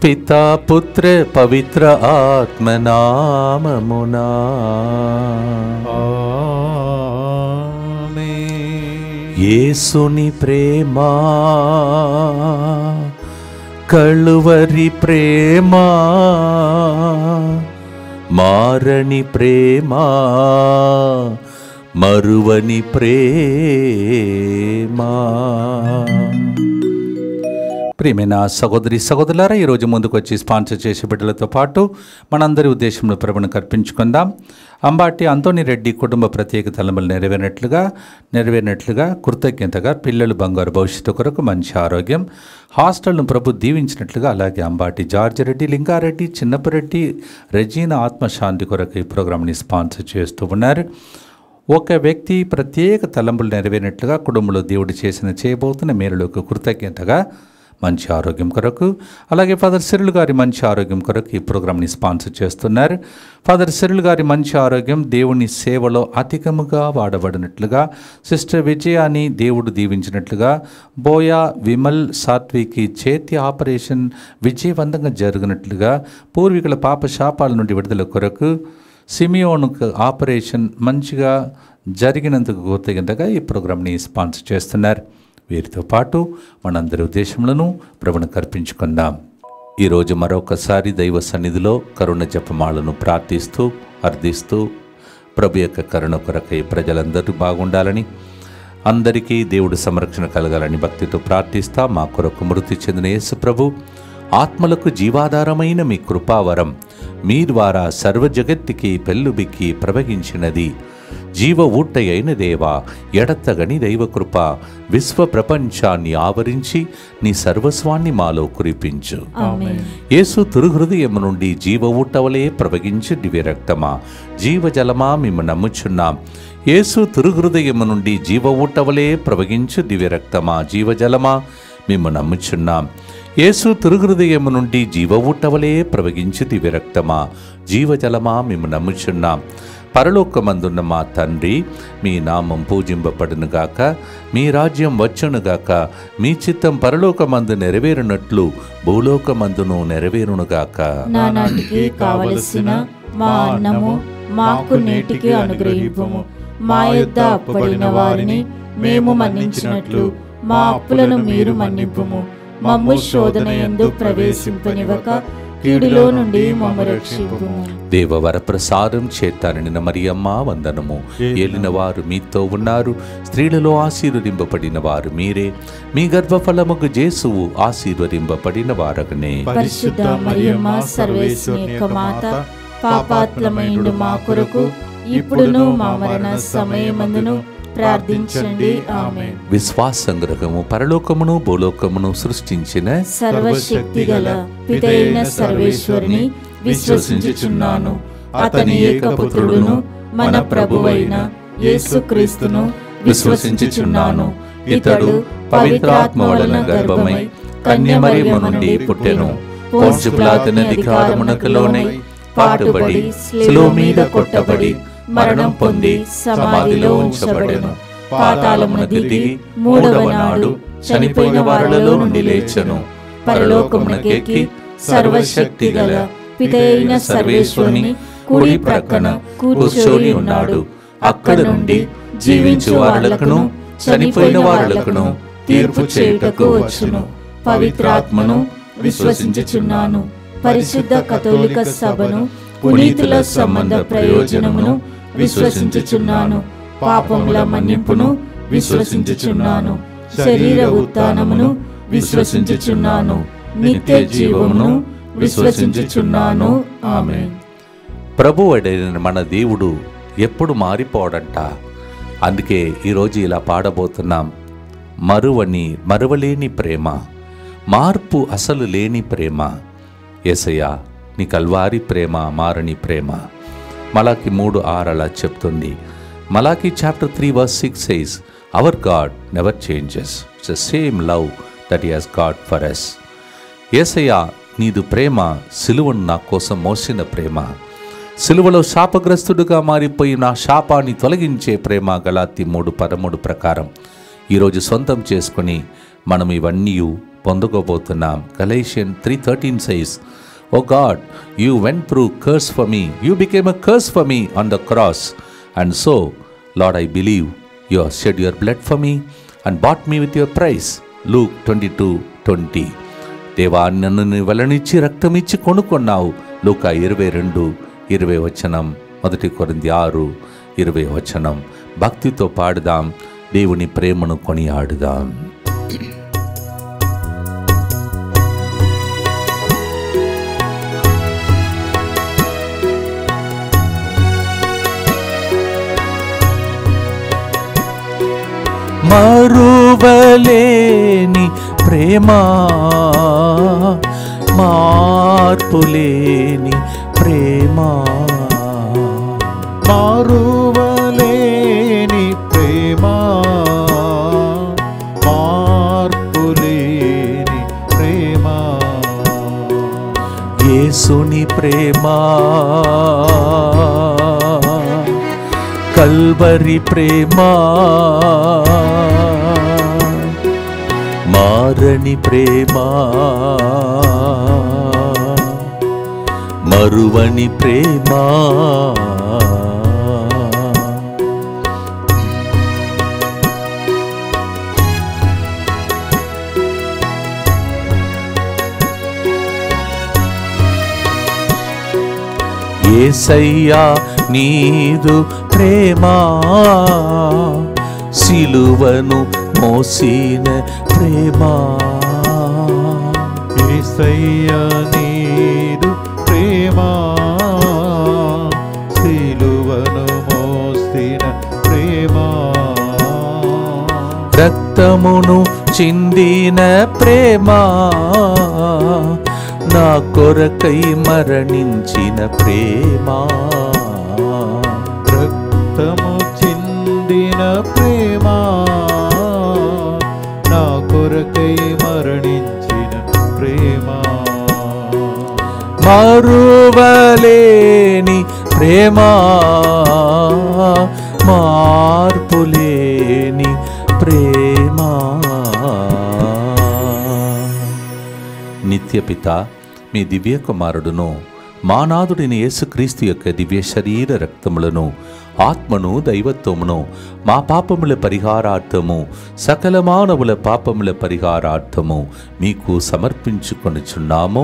పితా పుత్ర పవిత్ర ఆత్మనామమునా యేసుని ప్రేమ కలువరి ప్రేమ మారని ప్రేమ మరువని ప్రేమ. ప్రియమైన సహోదరి సహోదరులారా, ఈరోజు ముందుకు వచ్చి స్పాన్సర్ చేసే బిడ్డలతో పాటు మనందరి ఉద్దేశంలో ప్రభువును కర్పించుకుందాం. అంబాటి అంతోని రెడ్డి కుటుంబ ప్రత్యేక తలంబులు నెరవేరినట్లుగా కృతజ్ఞతగా పిల్లలు బంగారు భవిష్యత్తు కొరకు మంచి ఆరోగ్యం, హాస్టల్ను ప్రభు దీవించినట్లుగా, అలాగే అంబాటి జార్జి రెడ్డి, లింగారెడ్డి, చిన్నపరెడ్డి, రెజీనా ఆత్మశాంతి కొరకు ఈ ప్రోగ్రాంని స్పాన్సర్ చేస్తూ ఉన్నారు. ఒక వ్యక్తి ప్రత్యేక తలంబులు నెరవేరినట్లుగా కుటుంబంలో దేవుడు చేయబోతున్న మేలులకు కృతజ్ఞతగా మంచి ఆరోగ్యం కొరకు, అలాగే ఫాదర్ సిరిల్ గారి మంచి ఆరోగ్యం కొరకు ఈ ప్రోగ్రాంని స్పాన్సర్ చేస్తున్నారు. ఫాదర్ సిరిల్ గారి మంచి ఆరోగ్యం దేవుని సేవలో అధికముగా వాడబడినట్లుగా, సిస్టర్ విజయాని దేవుడు దీవించినట్లుగా, బోయా విమల్ సాత్వికి చేతి ఆపరేషన్ విజయవంతంగా జరిగినట్లుగా, పూర్వీకుల పాప శాపాల నుండి విడుదల కొరకు, సిమియోనుకు ఆపరేషన్ మంచిగా జరిగినందుకు కృతజ్ఞతగా ఈ ప్రోగ్రాంని స్పాన్సర్ చేస్తున్నారు. వీరితో పాటు మనందరి ఉద్దేశంలోనూ ప్రభువును కర్పించుకుందాం. ఈరోజు మరొకసారి దైవ సన్నిధిలో కరుణ జపమాలను ప్రార్థిస్తూ అర్థిస్తూ ప్రభు యొక్క కరుణ కొరకై ప్రజలందరూ బాగుండాలని, అందరికీ దేవుడు సంరక్షణ కలగాలని భక్తితో ప్రార్థిస్తా. మా కొరకు మృతి చెందిన యేసు ప్రభు ఆత్మలకు జీవాధారమైన మీ కృపావరం మీ ద్వారా సర్వజగత్తుకి పెళ్ళుబిక్కి ప్రవహించినది. జీవ ఊట అయిన దేవా, ఎడతగని దైవకృప విశ్వ ప్రపంచాన్ని ఆవరించి నీ సర్వస్వాన్ని మాలో కురిపించు. యేసు తిరుహృదయము నుండి జీవ ఊటవలే ప్రవహించు దివ్య రక్తమా, జీవజలమా మేము నమ్ముచున్నాం. యేసు తిరుహృదయము నుండి జీవ ఊటవలే ప్రవహించు దివ్య రక్తమా, జీవజలమా మేము నమ్ముచున్నాం. యేసు తిరుహృదయము నుండి జీవ ఊటవలే ప్రవహించు దివ్య రక్తమా, జీవజలమా మేము నమ్ముచున్నాం. పరలోకమందున్న మా తండ్రి, మీ నామం పూజింపబడునుగాక, మీ రాజ్యం వచ్చునుగాక, మీ చిత్తం పరలోకమందు నెరవేరునట్లు భూలోకమందును నెరవేరునుగాక. నానాటికి కావలసిన మా అన్నము మాకు నేటికి అనుగ్రహింపుము. మా యొద్ద అప్పడిన వారిని మేము మన్నించినట్లు మా అప్పులను మీరు మన్నింపుము. మమ్ము శోధన యందు ప్రవేశింపనివ్వక కీడులో నుండి మమ్ము రక్షింపుము. దేవవర ప్రసాదం చేత నిండిన మరియమ్మ వందనము. ఏలిన వారు మీతో ఉన్నారు, స్త్రీలలో ఆశీర్వదింపబడిన వారు మీరే. మీ గర్భఫలముకు యేసువు ఆశీర్వదింపబడిన వారగనే. పరిశుద్ధ మరియమ్మ సర్వేశ్వరుని యొక్క మాత, పాపాత్ములమైండు మా కొరకు ఇప్పుడును మా మరణ సమయమందును ప్రార్థించండి. ఆమేన్. విశ్వాస సంగ్రహము పరలోకమును భూలోకమును సృష్టించిన సర్వశక్తి గల పితైన సర్వేశ్వరుని విశ్వసించుచున్నాను. అతని ఏకపుత్రుడును మన ప్రభువైన యేసుక్రీస్తును విశ్వసించుచున్నాను. ఇతడు పవిత్రాత్మ వలన గర్భమై కన్యమరియము నుండి పుట్టెను. పోన్సు పిలాతు అధికారమునకు లోనై పాటుబడి శిలువ మీద కొట్టబడి మరణం పొంది సమాధిలో ఉంచబడెను. పాతాళమున దిగి మూడవ నాడు చనిపోయిన వారిలో నుండి లేచెను. పరలోకమునకెక్కి సర్వశక్తి గల పితైన సర్వేశ్వరుని కుడి ప్రక్కన కూర్చొని ఉన్నాడు. అక్కడ నుండి జీవించు వారులకును చనిపోయిన వారులకును తీర్పు చేయుటకు వచ్చును. పవిత్రాత్మను విశ్వసించుచున్నాను. పరిశుద్ధ కథోలిక సభను, పునీతుల సంబంధ ప్రయోజనమును విశ్వసించుచున్నాను. పాపముల మన్నింపును విశ్వసించుచున్నాను. శరీర ఉత్థానమును విశ్వసించుచున్నాను. నిత్య జీవమును విశ్వసించుచున్నాను. ఆమేన్. ప్రభువైన మన దేవుడు ఎప్పుడు మారిపోడంట. అందుకే ఈరోజు ఇలా పాడబోతున్నాం. మరువలేని ప్రేమ, మార్పు అసలు లేని ప్రేమ. యేసయ్యా, నీ కల్వారి ప్రేమ మారని ప్రేమ. మలాకి 3:6 అలా చెప్తుంది. మలాకి chapter 3:6 says, our God never changes. It's the same love that he has got for us. యేసయ్యా, నీదు ప్రేమ సిలువను నా కోసం మోసిన ప్రేమ, సిలువలో శాపగ్రస్తుడుగా మారిపోయి నా శాపాన్ని తొలగించే ప్రేమ. గలాతీ 3:13 ప్రకారం ఈరోజు సొంతం చేసుకుని మనం ఇవన్నీ పొందుకోబోతున్నాం. Galatians 3:13 says, "Oh God, you went through curse for me. You became a curse for me on the cross. And so, Lord, I believe you have shed your blood for me and bought me with your price." Luke 22:20. దేవా, నన్ను నీ వెలనిచ్చి రక్తమిచ్చి కొనుక్కున్నావు. లూకా 22:20. 1 కొరింథీ 6:20. భక్తితో పాడుదాం, దేవుని ప్రేమను కొనియాడుదాం. మరువలేని ప్రేమ, మార్పులేని ప్రేమ, మరువలేని ప్రేమ, మార్పులేని ప్రేమ, యేసుని ప్రేమ, Calvary ప్రేమ, మారని ప్రేమ, మరువని ప్రేమ, యేసయ్యా నీదు ప్రేమ, సిలువను మోసిన ప్రేమ, యేసయ్యా నీదు ప్రేమ, సిలువను మోసిన ప్రేమ, రక్తమును చిందిన ప్రేమ, నా కొరకై మరణించిన ప్రేమ, రక్తము చిందిన ప్రేమ, నా కొరకై మరణించిన ప్రేమ, మరువలేని ప్రేమ, మార్పులేని ప్రేమ. నిత్యపిత, మీ దివ్య కుమారుడును మా నాథుడిని యేసుక్రీస్తు యొక్క దివ్య శరీర రక్తములను, ఆత్మను, దైవత్వమును మా పాపముల పరిహారార్థము, సకల మానవుల పాపముల పరిహారార్థము మీకు సమర్పించుకొనుచున్నాము.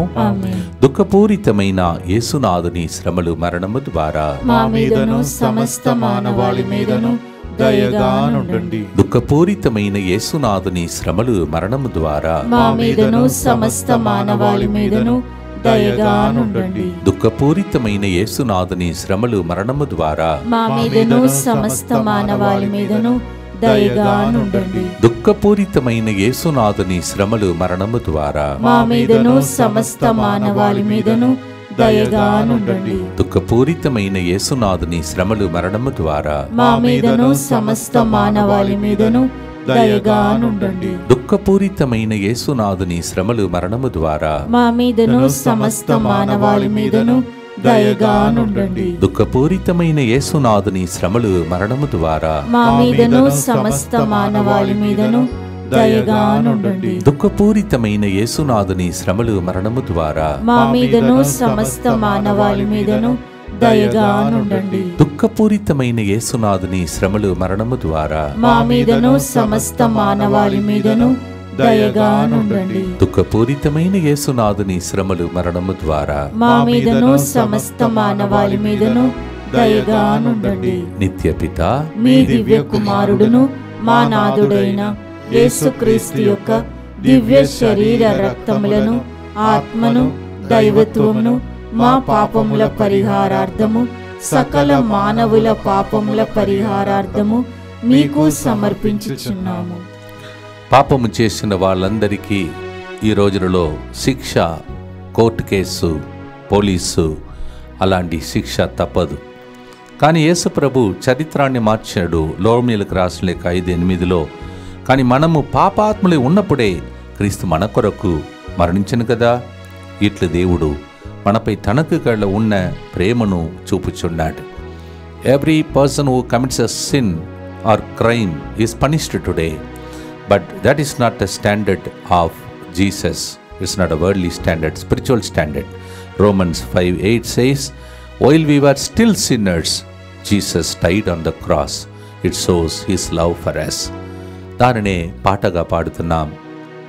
దుఃఖపూరితమైన యేసునాథుని శ్రమలు, మరణము ద్వారా మా మీదను సమస్త మానవాళి మీదను దయగా నుండండి. దుఃఖపూరితమైన యేసునాథుని శ్రమలు, మరణము ద్వారా మా మీదను సమస్త మానవాళి మీదను దయగా నుండండి. దుఃఖపూరితమైన యేసునాథుని శ్రమలు, మరణము ద్వారా మా మీదను సమస్త మానవాళి మీదను దయగా నుండండి. దుఃఖపూరితమైన యేసునాథుని శ్రమలు, మరణము ద్వారా మా మీదను సమస్త మానవాళి మీదను దయగా నుండండి. దుఃఖపూరితమైన యేసునాథుని శ్రమలు, మరణము ద్వారా మా మీదను సమస్త మానవాళి మీదను దయగా నుండండి. దుఃఖపూరితమైన యేసునాథుని శ్రమలు, మరణము ద్వారా మా మీదను సమస్త మానవాళి మీదను దయగా నుండండి. దుఃఖపూరితమైన యేసునాథుని శ్రమలు, మరణము ద్వారా మా మీదను సమస్త మానవాళి మీదను దయగా నుండండి. దుఃఖపూరితమైన యేసునాథుని శ్రమలు, మరణము ద్వారా మా మీదను సమస్త మానవాళి మీదను దయగా నుండండి. దుఃఖపూరితమైన యేసునాథుని శ్రమలు, మరణము ద్వారా మా మీదను సమస్త మానవాళి మీదను దయగా నుండండి. దుఃఖపూరితమైన యేసునాథుని శ్రమలు, మరణము ద్వారా మా మీదను సమస్త మానవాళి మీదను దయగా నుండండి. నిత్యపిత, మీ దివ్య కుమారుడును మా నాథుడైన యేసుక్రీస్తు యొక్క దివ్య శరీర రక్తములను, ఆత్మను, దైవత్వమును మా పాపముల పరిహారార్థము, సకల మానవుల పాపముల పరిహారార్థము మీకు సమర్పించుచున్నాము. పాపము చేసిన వాళ్ళందరికీ ఈ రోజులలో శిక్ష, కోర్టు కేసు, పోలీసు అలాంటి శిక్ష తప్పదు. కానీ యేసు ప్రభు చరిత్రాన్ని మార్చాడు. రోమీయులకు రాసిన లేఖ 5:8. కానీ మనము పాపాత్ములై ఉన్నప్పుడే క్రీస్తు మన కొరకు మరణించను కదా. ఇట్లు దేవుడు మనపై తనకు గల ఉన్న ప్రేమను చూపుచున్నాడు. Every person who commits a sin or crime is punished today. But that is not the standard of Jesus. It's not a worldly standard, spiritual standard. Romans 5:8 says, while we were still sinners, Jesus died on the cross. It shows his love for us. దానినే పాటగా పాడుతున్నాం,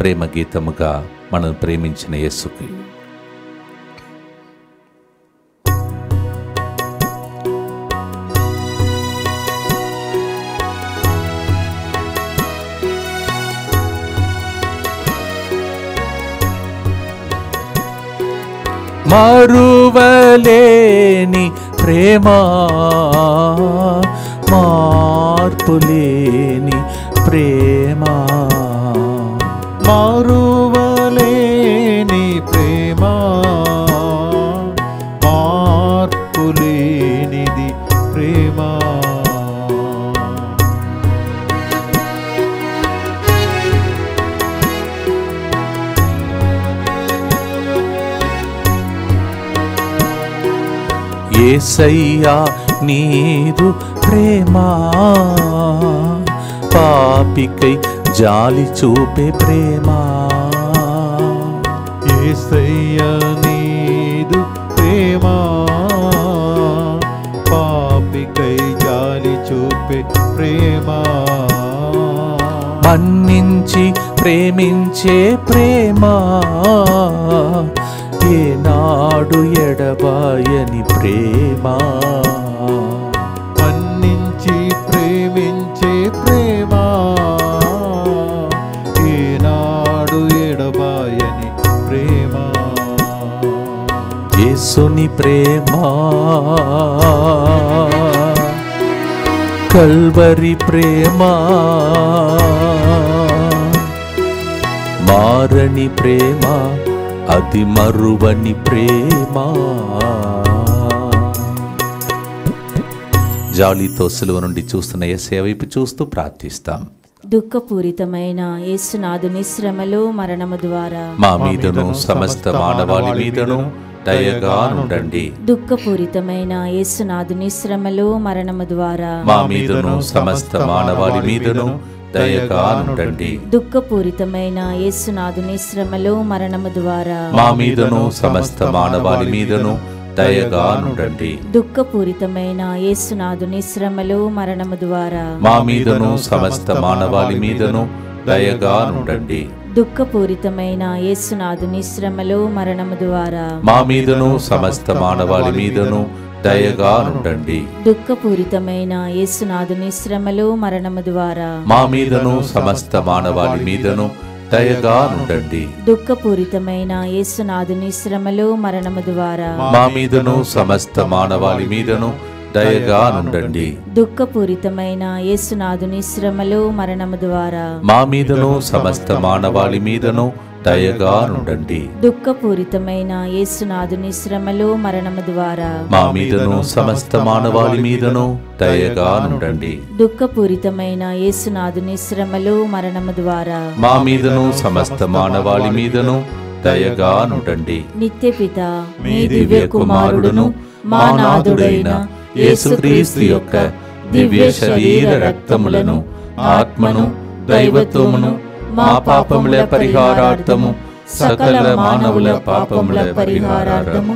ప్రేమ గీతముగా మనం ప్రేమించిన యేసుకి. మరువలేని ప్రేమ, మార్పులేని ప్రేమ, మారువలేని ప్రేమ, మార్పులేనిది ప్రేమ. యేసయ్యా నీదు ప్రేమ, పాపికై జాలి చూపే ప్రేమ. యేసయ్యా నీదు ప్రేమ, పాపికై జాలి చూపే ప్రేమ. మన్నించి ప్రేమించే ప్రేమ, ఏనాడు ఎడబాయని ప్రేమ. మన్నించి ప్రేమించే ప్రేమ, ఏనాడు ఎడబాయని ప్రేమ. యేసుని ప్రేమ, కల్వరి ప్రేమ, మారని ప్రేమ, అది మరువని ప్రేమ. జాలితో సిలువ నుండి చూస్తున్న యేసయ్య వైపు చూస్తూ ప్రార్థిస్తాం. దుఃఖపూరితమైన యేసునాథుని శ్రమలు మరణము ద్వారా మా మీదను సమస్త మానవాళి మీదను దయగా నుండండి. దుఃఖపూరితమైన యేసునాథుని శ్రమలు మరణము ద్వారా మా మీదను సమస్త మానవాళి మీదను దయగా నుండండి. దుఃఖపూరితమైన యేసునాథుని శ్రమలు మరణము ద్వారా మా మీదను సమస్త మానవాళి మీదను దయగా నుండండి. దుఃఖపూరితమైన యేసునాథుని శ్రమలు మరణము ద్వారా మా మీదను సమస్త మానవాళి మీదను దయగా నుండండి. దుఃఖపూరితమైన యేసునాథుని శ్రమలు మరణము ద్వారా మా మీదను సమస్త మానవాళి మీదను దయగా నుండండి. దుఃఖపూరితమైన యేసునాథుని శ్రమలు మరణము ద్వారా మా మీదను సమస్త మానవాళి మీదను దయగా నుండండి. దుఃఖపూరితమైన యేసునాథుని శ్రమలు మరణము ద్వారా మా మీదను సమస్త మానవాళి మీదను దయగా నుండండి. దుఃఖపూరితమైన యేసునాథుని శ్రమలు మరణము ద్వారా మా మీదను సమస్త మానవాళి మీదను దయగా నుండండి. దుఃఖపూరితమైన యేసునాథుని శ్రమలు మరణము ద్వారా మా మీదను సమస్త మానవాళి మీదను దయగా నుండండి. దుఃఖపూరితమైన యేసునాథుని శ్రమలు మరణము ద్వారా మా మీదను సమస్త మానవాళి మీదను దయగా నుండండి. నిత్యపిత మీ దివ్య కుమారుడును మా నాథుడైన యేసుక్రీస్తు యొక్క దివ్య శరీర రక్తములను ఆత్మను దైవత్వమును మా పాపముల పరిహారార్థము సకల మానవుల పాపముల పరిహారార్థము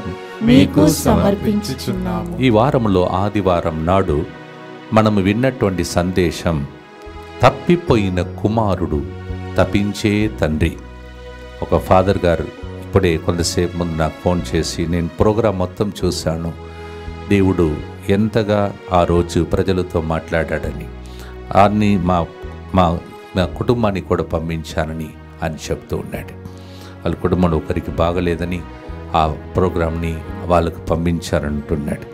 మీకు సమర్పించుచున్నాము. ఈ వారములో ఆదివారం నాడు మనము విన్నటువంటి సందేశం, తప్పిపోయిన కుమారుడు తప్పించే తండ్రి. ఒక ఫాదర్ గారు ఇప్పుడే కొంతసేపు ముందు నాకు ఫోన్ చేసి, నేను ప్రోగ్రాం మొత్తం చూశాను, దేవుడు ఎంతగా ఆ రోజు ప్రజలతో మాట్లాడాడని, అన్ని మా మా మా కుటుంబాన్ని కూడా పంపించానని అని చెప్తూ ఉన్నాడు. వాళ్ళ కుటుంబంలో ఒకరికి బాగలేదని ఆ ప్రోగ్రాంని వాళ్ళకు పంపించారంటున్నాడు.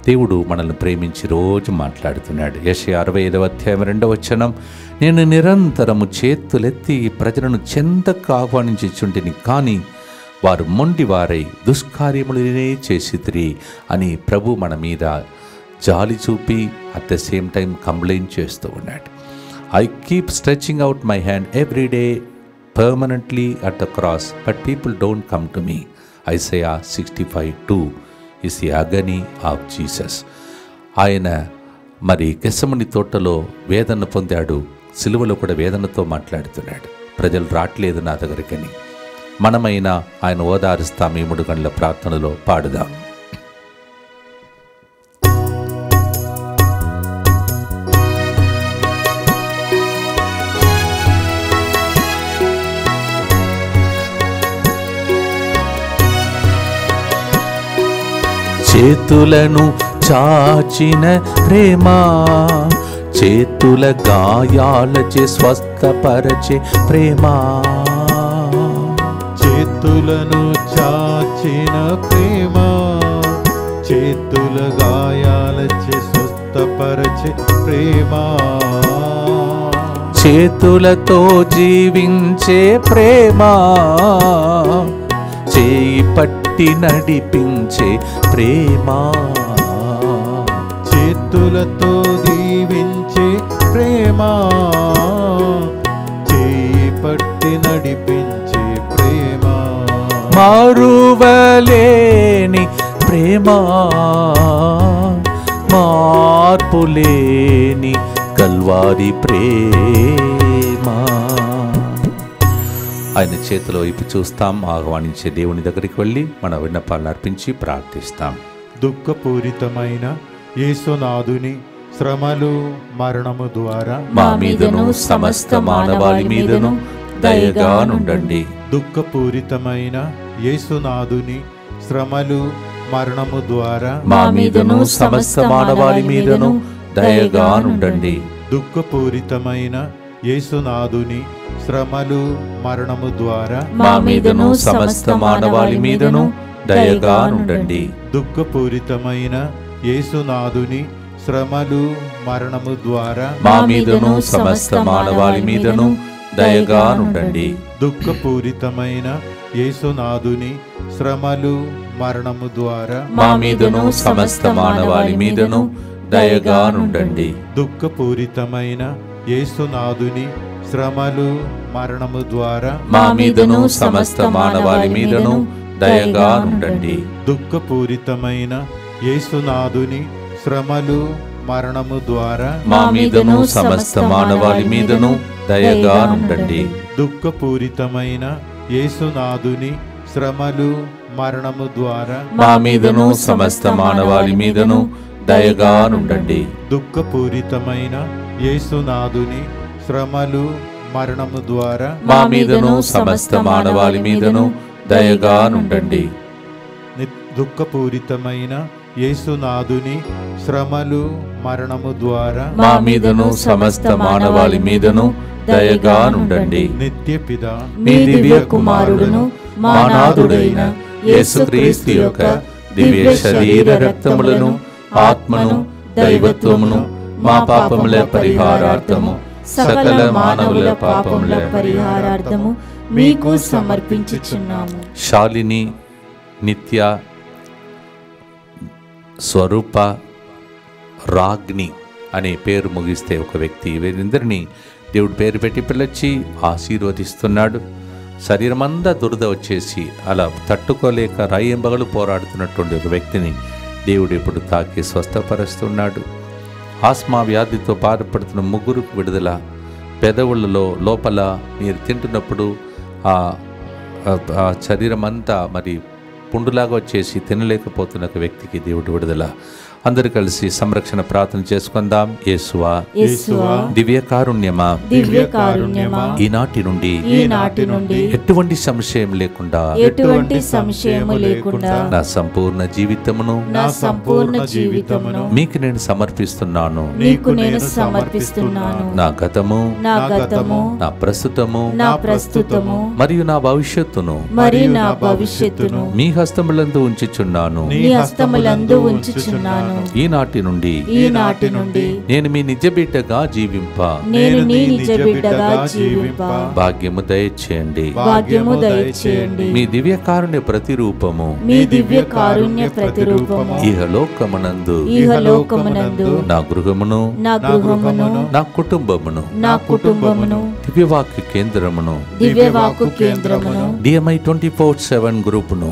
దేవుడు మనల్ని ప్రేమించి రోజు మాట్లాడుతున్నాడు. యెషయా 65వ అధ్యాయం 2వ వచనం, నేను నిరంతరము చేతులెత్తి ప్రజలను చెంతకు ఆహ్వానించుచుంటిని, కానీ వారు మొండివారై దుష్కార్యములనే చేసితిరి అని ప్రభు మన మీద జాలి చూపి at the same time complaint చేస్తూ ఉన్నాడు. I keep stretching out my hand every day permanently at the cross, but people don't come to me. Isaiah 65:2 is the agony of Jesus. ఆయన మరి గెత్సెమనీ తోటలో వేదన పొందాడు, సిలువలో కూడా వేదనతో మాట్లాడుతున్నాడు. ప్రజలు రావట్లేదు నా దగ్గరికని. మనమైనా ఆయన ఓదారుస్తాం ఈ 3 గంటల ప్రార్థనలో పాడుదాం. చేతులను చాచిన ప్రేమ, చేతుల గాయాలచే స్వస్థపరచే ప్రేమ. చేతులను చాచిన ప్రేమ, చేతుల గాయాలచే స్వస్థపరచే ప్రేమ. చేతులతో జీవించే ప్రేమ, చేయి పట్టి నడిపించే ప్రేమ. చేతులతో దీవించే ప్రేమ, చేయి పట్టి నడిపించే ప్రేమ. మారువలేని ప్రేమ, మార్పులేని కల్వారి ప్రేమ. ఆయన చేతిలో వైపు చూస్తాం. ఆహ్వానించే దేవుని దగ్గరికి వెళ్ళి మన విన్నపాలను అర్పించి ప్రార్థిస్తాం. దుఃఖపూరితమైన యేసునాథుని శ్రమలు మరణము ద్వారా మా మీదను సమస్త మానవాళి మీదను దయగా నుండండి. దుఃఖపూరితమైన యేసునాథుని శ్రమలు మరణము ద్వారా మా మీదను సమస్త మానవాళి మీదను దయగా నుండండి. దుఃఖపూరితమైన యేసునాథుని శ్రమలు మరణము ద్వారా మా మీదను సమస్త మానవాళి మీదను దయగా నుండండి. దుఃఖపూరితమైన యేసునాథుని శ్రమలు మరణము ద్వారా మా మీదను సమస్త మానవాళి మీదను దయగా నుండండి. దుఃఖపూరితమైన యేసునాథుని శ్రమలు మరణము ద్వారా మా మీదను సమస్త మానవాళి మీదను దయగా నుండండి. దుఃఖపూరితమైన యేసునాథుని శ్రమలు మరణము ద్వారా మా మీదను సమస్త మానవాళి మీదను దయగా నుండండి. దుఃఖపూరితమైన యేసునాథుని శ్రమలు మరణము ద్వారా మా మీదను సమస్త మానవాళి మీదను దయగా నుండండి. దుఃఖపూరితమైన యేసునాథుని శ్రమలు మరణము ద్వారా మా మీదను సమస్త మానవాళి మీదను దయగా నుండండి. దుఃఖపూరితమైన యేసునాథుని శ్రమలు మరణము ద్వారా మా మీదను సమస్త మానవాళి మీదను దయగా నుండండి. దుఃఖపూరితమైన యేసునాథుని శ్రమలు మరణము ద్వారా మా మీదను సమస్త మానవాళి మీదను దయగా నుండండి. నిత్య పిత మీ దివ్య కుమారుడును మా నాథుడైన యేసుక్రీస్తు యొక్క దివ్య శరీర రక్తములను ఆత్మను దైవత్వమును మా పాపముల పరిహారార్థము సకల మానవుల పాపముల పరిహారార్థము మీకు సమర్పించుచున్నాము. శాలిని, నిత్య, స్వరూప, రాగ్ని అనే పేరు ముగిస్తే ఒక వ్యక్తి, వీరిందరినీ దేవుడు పేరు పెట్టి పిలిచి ఆశీర్వదిస్తున్నాడు. శరీరమంతా దురద వచ్చేసి అలా తట్టుకోలేక రాయింబగలు పోరాడుతున్నటువంటి ఒక వ్యక్తిని దేవుడు ఇప్పుడు తాకి స్వస్థపరుస్తున్నాడు. ఆస్మా వ్యాధితో బాధపడుతున్న 3 విడుదల. పెదవులలో లోపల మీరు తింటున్నప్పుడు ఆ శరీరం అంతా మరి పుండులాగా వచ్చేసి తినలేకపోతున్న ఒక వ్యక్తికి దేవుడు విడుదల. అందరూ కలిసి సంరక్షణ ప్రార్థన చేసుకుందాం. యేసువా, దివ్యకారుణ్యమా, ఈనాటి నుండి ఎటువంటి సంశయం లేకుండా నా సంపూర్ణ జీవితమును మీకు నేను సమర్పిస్తున్నాను. నా గతము, నా ప్రస్తుతము మరియు నా భవిష్యత్తును మీ హస్తములందు ఉంచుచున్నాను. ఈనాటి నుండి నేను మీ నిజ బిడ్డగా జీవింప భాగ్యము దయచేయండి. మీ దివ్యకారుణ్య ప్రతిరూపము ఇహలోకమునందు నా గృహమును నా కుటుంబమును దివ్యవాక్య కేంద్రమును DMI 24/7 గ్రూపును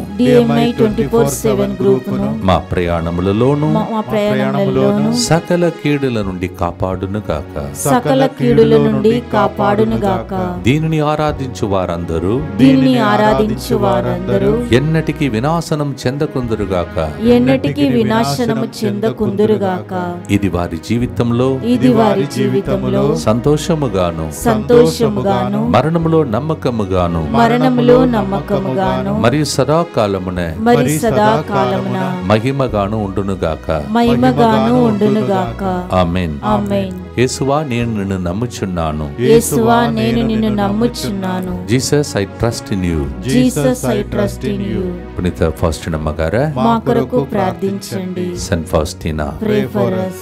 మా ప్రయాణములలోను మా ప్రయాణములలోను సకల కీడుల నుండి కాపాడునుగాక. సకల కీడుల నుండి కాపాడునుగాక. దీనిని ఆరాధించు వారందరూ దీనిని ఆరాధించు వారందరూ ఎన్నటికి వినాశనం చెందకుందురుగాక. ఎన్నటికి వినాశనము చెందకుందురుగాక. ఇది వారి జీవితంలో ఇది వారి జీవితంలో సంతోషముగాను సంతోషముగాను మరణములో నమ్మకముగాను మరణములో నమ్మకముగాను మరియు సదాకాలమున మరి సదాకాలమున మహిమగాను ఉండునుగాక. మహిమగాను ఉండునుగాక. ఆమేన్. ఆమేన్. యేసువా, నేను నిన్ను నమ్ముచున్నాను. యేసువా, నేను నిన్ను నమ్ముచున్నాను. Jesus, I trust in you. Jesus, I trust in you. పునీత ఫాస్టినమ్మ గారా, మా కొరకు ప్రార్థించండి. Saint Faustina. Pray for us.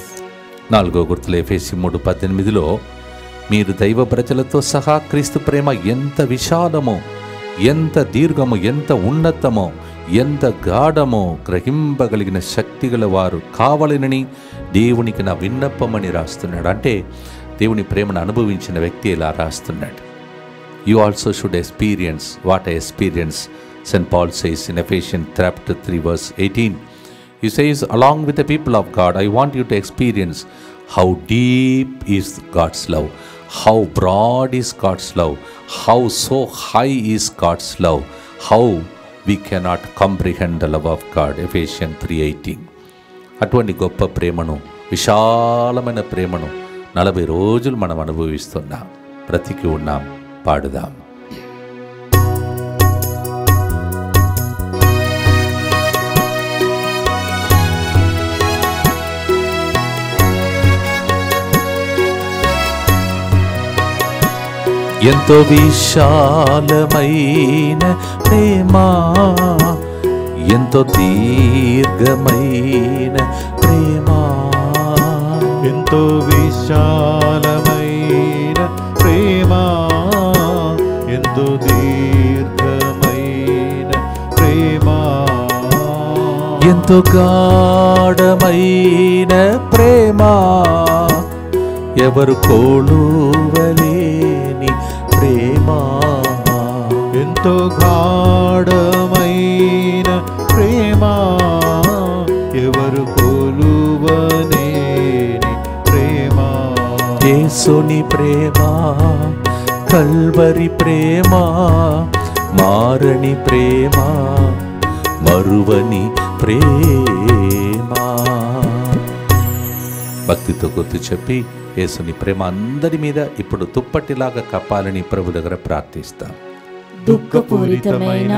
4వ గుర్తులు ఎఫెసీ 3:18లో మీరు దైవ ప్రజలతో సహా క్రీస్తు ప్రేమ ఎంత విశాలమో, ఎంత దీర్ఘమో, ఎంత ఉన్నతమో, ఎంత గాఢమో గ్రహింపగలిగిన శక్తి గల వారు కావాలని దేవునికి నా విన్నపమని రాస్తున్నాడు. అంటే దేవుని ప్రేమను అనుభవించిన వ్యక్తి ఇలా రాస్తున్నాడు. You also should experience what I experience. Saint Paul says in Ephesians chapter 3 verse 18. He says, along with the people of God, I want you to experience how deep is God's love, how broad is God's love, how so high is God's love, how we cannot comprehend the love of God. Ephesians 3:18. అటువంటి గొప్ప ప్రేమను, విశాలమైన ప్రేమను 40 రోజులు మనం అనుభవిస్తున్నాం, బ్రతికి ఉన్నాం. పాడుదాం. ఎంతో విశాలమైన ప్రేమ, ఎంతో దీర్ఘమైన ప్రేమ, ఎంతో విశాలమైన ప్రేమ, ఎంతో దీర్ఘమైన ప్రేమ, ఎంతో గాఢమైన ప్రేమ, ఎవరు కోలువలేని ప్రేమ, ఎంతో గాఢమైన ప్రేమ, ఎవరు కొలువనేని ప్రేమ. యేసుని ప్రేమ, కల్వరి ప్రేమ, మారని ప్రేమ, మరువని ప్రేమ. భక్తితో గుర్తు చెప్పి యేసుని ప్రేమ అందరి మీద ఇప్పుడు తుప్పటిలాగా కప్పాలని ప్రభు దగ్గర ప్రార్థిస్తాం. దుఃఖపూరితమైన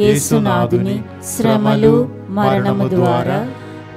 యేసునాథుని శ్రమలు మరణము ద్వారా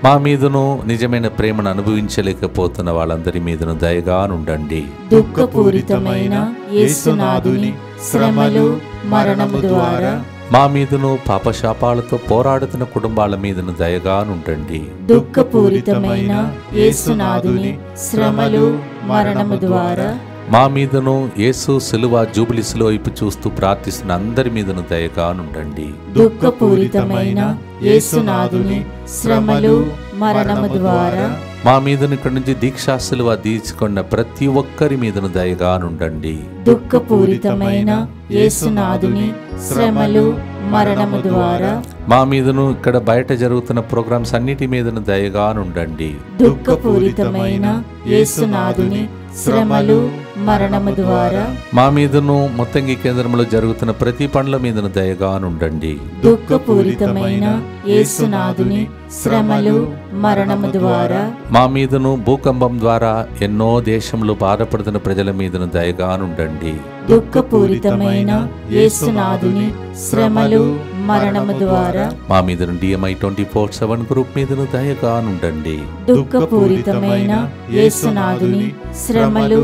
మా మీదను నిజమైన ప్రేమను అనుభవించలేకపోతున్న వాళ్ళందరి మీదను దయగానుండండి. దుఃఖపూరితమైన యేసునాథుని శ్రమలు మరణము ద్వారా మా మీదను పాపశాపాలతో పోరాడుతున్న కుటుంబాల మీదను దయగానుండండి. దుఃఖపూరితమైన యేసునాథుని శ్రమలు మరణము ద్వారా మా మీదను యేసు సిలువ జూబిలీస్లో వైపు చూస్తూ ప్రార్థిస్తున్న అందరి మీదను దయగానుండండి. దుఃఖపూరితమైన యేసునాథుని శ్రమలు మరణము ద్వారా మా మీదను ఇక్కడి నుంచి దీక్షా సిలువ తీర్చుకున్న ప్రతి ఒక్కరి మీదను దయగానుండండి. దుఃఖపూరితమైన యేసునాథుని శ్రమలు మరణము ద్వారా మా మీదను ఇక్కడ బయట జరుగుతున్న ప్రోగ్రామ్స్ అన్నిటి మీదను దయగానుండండి. దుఃఖపూరితమైన యేసునాథుని శ్రమలు మరణము ద్వారా మా మీదను మొత్తంగి కేంద్రంలో జరుగుతున్న ప్రతి పనుల మీదను దయగానుండండి. దుఃఖపూరితమైన యేసునాథుని శ్రమలు మరణము ద్వారా మా మీదను భూకంపం ద్వారా ఎన్నో దేశంలో బాధపడుతున్న ప్రజల మీదను దయగానుండండి. దుఃఖపూరితమైన యేసునాథుని శ్రమలు మరణము ద్వారా మా మీదను DMI 24/7 గ్రూప్ మీదను దయగానుండండి. దుఃఖపూరితమైన యేసునాథుని శ్రమలు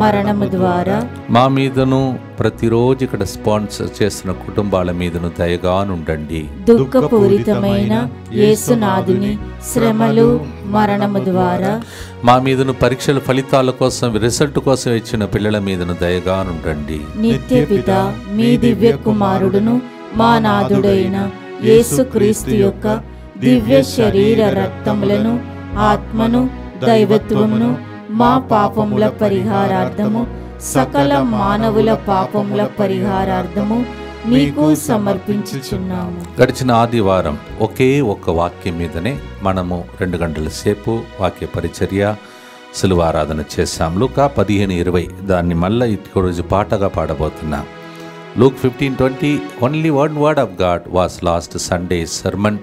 మరణము ద్వారా మా మీదను ప్రతిరోజు ఇక్కడ స్పాన్సర్ చేస్తున్న కుటుంబాల మీదను దయగానుండండి. దుఃఖపూరితమైన యేసునాథుని శ్రమలు మరణము ద్వారా మా మీదను పరీక్షల ఫలితాల కోసం, రిజల్ట్ కోసం ఇచ్చిన పిల్లల మీదను దయగానుండండి. నిత్యపిత మీ దివ్య కుమారుడును మా నాథుడైన యేసుక్రీస్తు యొక్క దివ్య శరీర రక్తములను, ఆత్మను, దైవత్వమును మా పాపముల పరిహారార్థము, సకల మానవుల పాపముల పరిహారార్థము మీకు సమర్పించుచున్నాము. గడిచిన ఆదివారం ఒకే ఒక్క వాక్యం మీదనే మనము 2 గంటల సేపు వాక్య పరిచర్య సిలువ ఆరాధన చేశాం. లూకా 15:20 దాన్ని మళ్ళీ ఈరోజు పాటగా పాడబోతున్నాం. Luke 15:20 only one word of God was last Sunday's sermon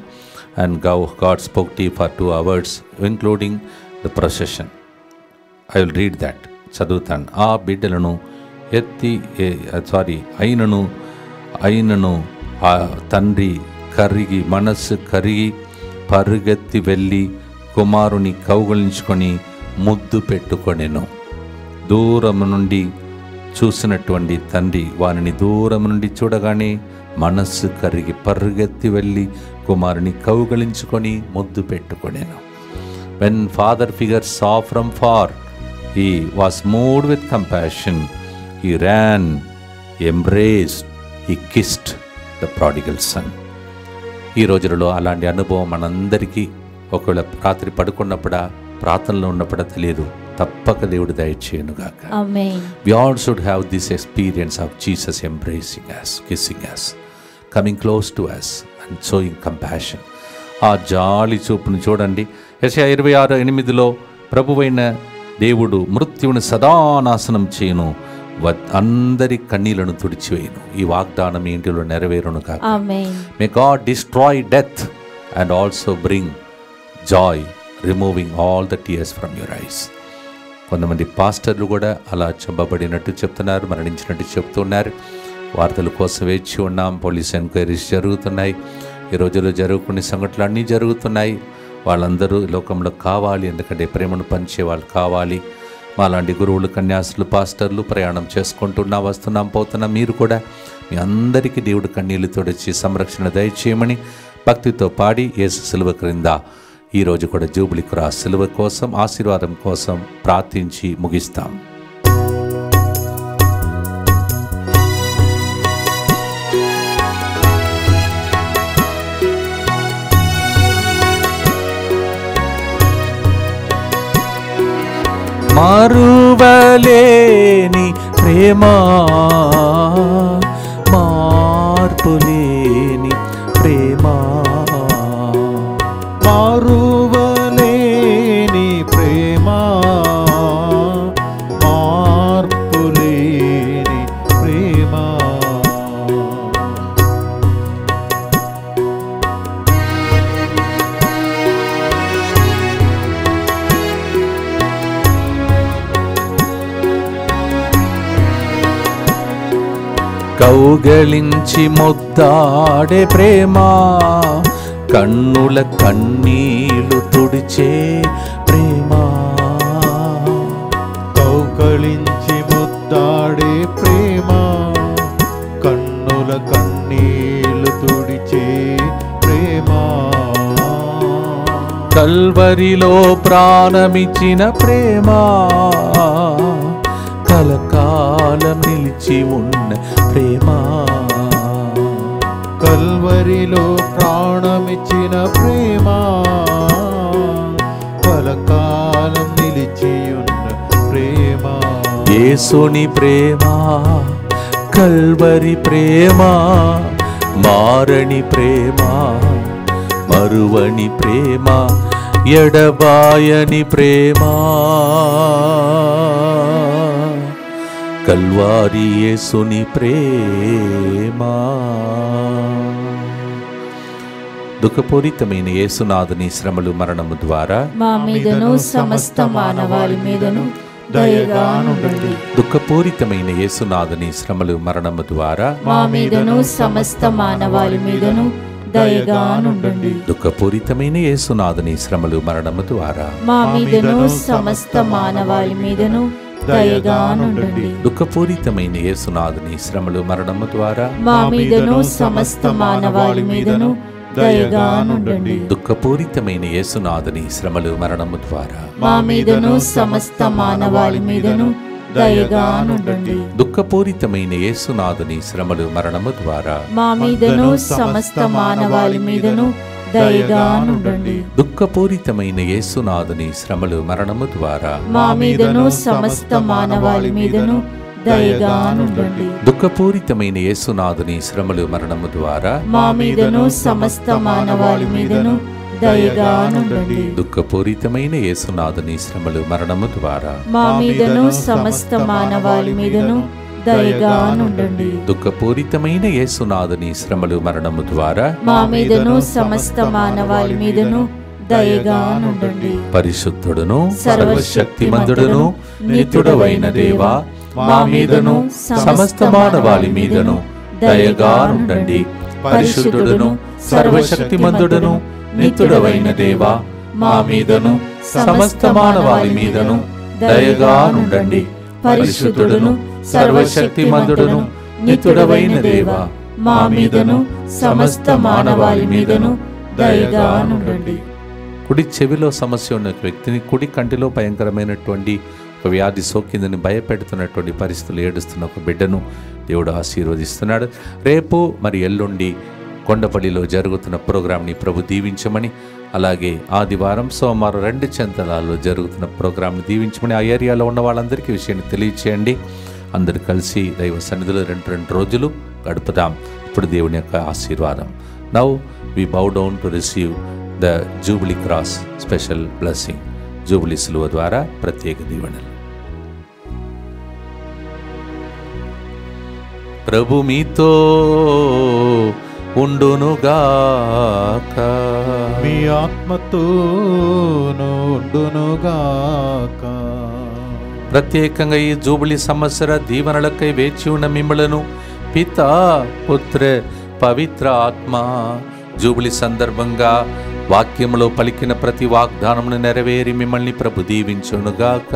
and God spoke to you for 2 hours including the procession. I will read that. చదువుతాను. ఆ బిడ్డలను అయినను ఆ తండ్రి మనస్సు కరిగి పరుగెత్తి వెళ్ళి కుమారుని కౌగిలించుకొని ముద్దు పెట్టుకొనెను. దూరం నుండి చూసినటువంటి తండ్రి వారిని దూరం నుండి చూడగానే మనస్సు కరిగి పరుగెత్తి వెళ్ళి కుమారుని కౌగిలించుకొని ముద్దు పెట్టుకొనెను. When father figure saw from far, he was moved with compassion. He ran, he embraced, he kissed the prodigal son. ఈ రోజులలో అలాంటి అనుభవం మనందరికీ ఒకవేళ రాత్రి పడుకున్నప్పుడా ప్రార్థనలో ఉన్నప్పుడా తెలియదు, తప్పక దేవుడు దయచేయునుగాక. ఆమేన్. We all should have this experience of Jesus embracing us, kissing us, coming close to us and showing compassion. ఆ జాలి చూపును చూడండి. యెషయా 26:8 ప్రభువైన దేవుడు మృత్యువుని సదానాశనం చేయును, అందరి కన్నీళ్లను తుడిచివేయును. ఈ వాగ్దానం ఇంటిలో నెరవేరును కాక. ఆమేన్. May God destroy death and also bring joy, removing all the tears from your eyes. కొంతమంది పాస్టర్లు కూడా అలా చంపబడినట్టు చెప్తున్నారు, మరణించినట్టు చెప్తున్నారు. వార్తల కోసం వేచి ఉన్నాం. పోలీస్ ఎంక్వైరీస్ జరుగుతున్నాయి. ఈ రోజుల్లో జరుగుకునే సంఘటనలు అన్నీ జరుగుతున్నాయి. వాళ్ళందరూ లోకంలో కావాలి, ఎందుకంటే ప్రేమను పంచే వాళ్ళు కావాలి. మాలాంటి గురువులు, కన్యాసులు, పాస్టర్లు ప్రయాణం చేసుకుంటున్నా వస్తున్నాం, పోతున్నాం. మీరు కూడా మీ అందరికీ దేవుడు కన్నీళ్లు తొడిచి సంరక్షణ దయచేయమని భక్తితో పాడి యేసు సిలువ క్రింద ఈరోజు కూడా జూబిలీ క్రాస్ సిలువ కోసం ఆశీర్వాదం కోసం ప్రార్థించి ముగిస్తాం. మరువలేని ప్రేమ, మార్పులేని ప్రేమ, మారువలేని ప్రేమ, మార్పులేని ప్రేమ. కౌగలించి ముద్దాడే ప్రేమ, కన్నుల కన్నీళ్లు తుడిచే ప్రేమ. కౌగలించి ముద్దాడే ప్రేమ, కన్నుల కన్నీళ్లు తుడిచే ప్రేమ. కల్వరిలో ప్రాణమిచ్చిన ప్రేమ, కలకాలం నిలిచి ఉన్న ప్రేమ. కల్వరిలో ప్రాణమిచ్చిన ప్రేమ, కలకాలం నిలిచి ఉన్న ప్రేమ. యేసుని ప్రేమ, కల్వరి ప్రేమ, మారని ప్రేమ, మరువని ప్రేమ, ఎడబాయని ప్రేమ. కల్వారి యేసుని ప్రేమ. దుఃఖపూరితమైన యేసునాథుని శ్రమలు మరణము ద్వారా మా మీదను సమస్త మానవాళి మీదను దయగా నుండండి. దుఃఖపూరితమైన యేసునాథుని శ్రమలు మరణము ద్వారా మా మీదను సమస్త మానవాళి మీదను దయగా నుండండి. దుఃఖపూరితమైన యేసునాథుని శ్రమలు మరణము ద్వారా మా మీదను సమస్త మానవాళి మీదను దయగా నుండండి. దుఃఖపూరితమైన యేసునాథుని శ్రమలు మరణము ద్వారా మా మీదను సమస్త మానవాళి మీదను దయగా నుండండి. దుఃఖపూరితమైన యేసునాథుని శ్రమలు మరణము ద్వారా మా మీదను సమస్త మానవాళి మీదను దయగా నుండండి. దుఃఖపూరితమైన యేసునాథుని శ్రమలు మరణము ద్వారా మా మీదను సమస్త మానవాళి మీదను దయగా నుండండి. దుఃఖపూరితమైన యేసునాథుని శ్రమలు మరణము ద్వారా మా మీదను సమస్త మానవాళి మీదను దయగానుండండి. దుఃఖపూరితమైన యేసునాథుని శ్రమలు మరణము ద్వారా మా మీదను సమస్త మానవాళి మీదను దయగానుండండి. దుఃఖపూరితమైన యేసునాథుని శ్రమలు మరణము ద్వారా మా మీదను సమస్త మానవాళి మీదను దయగానుండండి. దుఃఖపూరితమైన యేసునాథుని శ్రమలు మరణము ద్వారా మా మీదను సమస్త మానవాళి మీదను దయగానుండండి. పరిశుద్ధుడును సర్వశక్తిమంతుడును నిత్యుడవైన దేవా, మా మీదను సమస్త మానవాళి మీదను దయగానుండండి. పరిశుద్ధుడును సర్వశక్తిమంతుడును నిత్యుడవైన దేవా, మా మీదను సమస్త మానవాళి మీదను దయగానుండండి. పరిశుద్ధుడును సర్వశక్తిమంతుడును నిత్యుడవైన దేవా, మా మీదను సమస్త మానవాళి మీదను దయగానుండండి. కుడి చెవిలో సమస్య ఉన్న వ్యక్తిని, కుడి కంటిలో భయంకరమైనటువంటి ఒక వ్యాధి సోకిందని భయపెడుతున్నటువంటి పరిస్థితులు ఏడుస్తున్న ఒక బిడ్డను దేవుడు ఆశీర్వదిస్తున్నాడు. రేపు మరి ఎల్లుండి కొండపల్లిలో జరుగుతున్న ప్రోగ్రాంని ప్రభు దీవించమని, అలాగే ఆదివారం సోమవారం 2 చెంతలాల్లో జరుగుతున్న ప్రోగ్రాంని దీవించమని ఆ ఏరియాలో ఉన్న వాళ్ళందరికీ విషయాన్ని తెలియచేయండి. అందరూ కలిసి దైవ సన్నిధిలో 2 రోజులు గడుపుదాం. ఇప్పుడు దేవుని యొక్క ఆశీర్వాదం. Now we bow down to receive the jubilee cross special blessing. Jubilee సిలువ ద్వారా ప్రత్యేక దీవెనలు. ప్రభు మీతో ఉండునుగాక, మీ ఆత్మతోను ఉండునుగాక. ప్రత్యేకంగా ఈ జూబిలీ సంవత్సర దీవెనలకై వేచి ఉన్న మిమ్మలను పితా, పుత్ర, పవిత్ర ఆత్మ జూబిలీ సందర్భంగా వాక్యములో పలికిన ప్రతి వాగ్దానమును నెరవేరి మిమ్మల్ని ప్రభు దీవించునుగాక.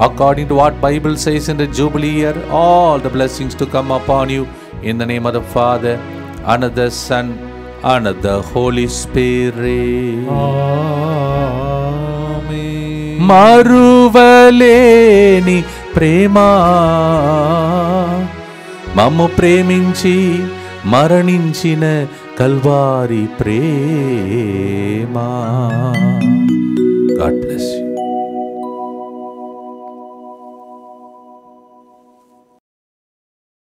According to what Bible says in the Jubilee year, all the blessings to come upon you in the name of the Father, and of the Son, and of the Holy Spirit. Amen. మరువలేని ప్రేమ మమ్ము ప్రేమించి మరణించిన కల్వారి ప్రేమ. God bless you.